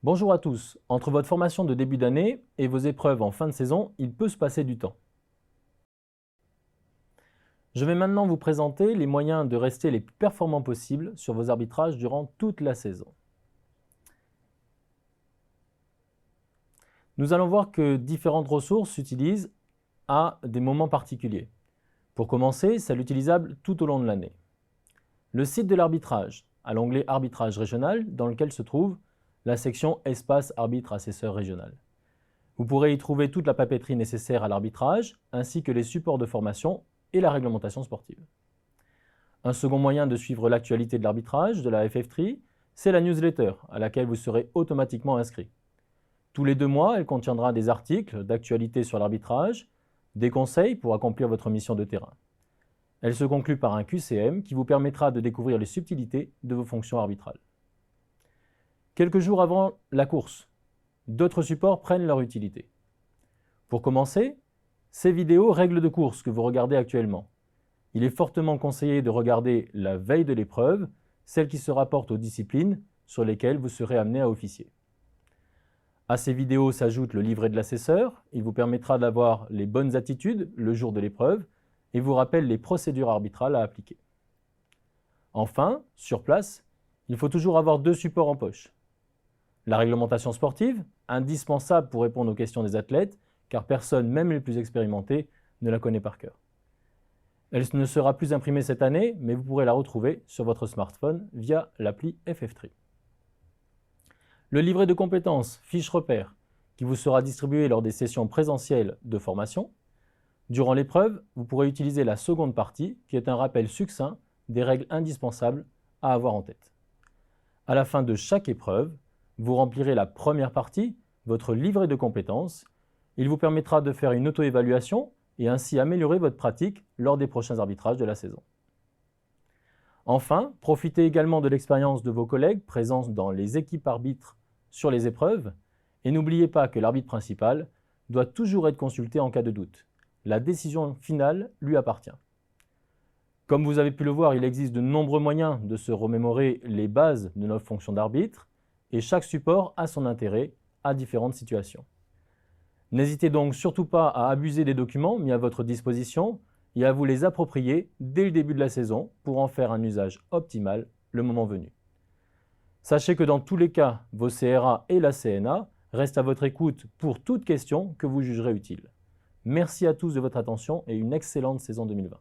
Bonjour à tous. Entre votre formation de début d'année et vos épreuves en fin de saison, il peut se passer du temps. Je vais maintenant vous présenter les moyens de rester les plus performants possibles sur vos arbitrages durant toute la saison. Nous allons voir que différentes ressources s'utilisent à des moments particuliers. Pour commencer, c'est l'utilisable tout au long de l'année. Le site de l'arbitrage, à l'onglet Arbitrage régional, dans lequel se trouve la section Espace arbitre assesseur régional. Vous pourrez y trouver toute la papeterie nécessaire à l'arbitrage, ainsi que les supports de formation et la réglementation sportive. Un second moyen de suivre l'actualité de l'arbitrage de la FF3, c'est la newsletter, à laquelle vous serez automatiquement inscrit. Tous les 2 mois, elle contiendra des articles d'actualité sur l'arbitrage, des conseils pour accomplir votre mission de terrain. Elle se conclut par un QCM qui vous permettra de découvrir les subtilités de vos fonctions arbitrales. Quelques jours avant la course, d'autres supports prennent leur utilité. Pour commencer, ces vidéos règles de course que vous regardez actuellement. Il est fortement conseillé de regarder la veille de l'épreuve, celle qui se rapporte aux disciplines sur lesquelles vous serez amené à officier. À ces vidéos s'ajoute le livret de l'assesseur. Il vous permettra d'avoir les bonnes attitudes le jour de l'épreuve et vous rappelle les procédures arbitrales à appliquer. Enfin, sur place, il faut toujours avoir 2 supports en poche. La réglementation sportive, indispensable pour répondre aux questions des athlètes, car personne, même les plus expérimentés, ne la connaît par cœur. Elle ne sera plus imprimée cette année, mais vous pourrez la retrouver sur votre smartphone via l'appli FF3. Le livret de compétences, fiche repère, qui vous sera distribué lors des sessions présentielles de formation. Durant l'épreuve, vous pourrez utiliser la seconde partie, qui est un rappel succinct des règles indispensables à avoir en tête. À la fin de chaque épreuve, vous remplirez la première partie, votre livret de compétences. Il vous permettra de faire une auto-évaluation et ainsi améliorer votre pratique lors des prochains arbitrages de la saison. Enfin, profitez également de l'expérience de vos collègues présents dans les équipes arbitres sur les épreuves et n'oubliez pas que l'arbitre principal doit toujours être consulté en cas de doute. La décision finale lui appartient. Comme vous avez pu le voir, il existe de nombreux moyens de se remémorer les bases de notre fonction d'arbitre et chaque support a son intérêt à différentes situations. N'hésitez donc surtout pas à abuser des documents mis à votre disposition et à vous les approprier dès le début de la saison pour en faire un usage optimal le moment venu. Sachez que dans tous les cas, vos CRA et la CNA restent à votre écoute pour toute question que vous jugerez utile. Merci à tous de votre attention et une excellente saison 2020.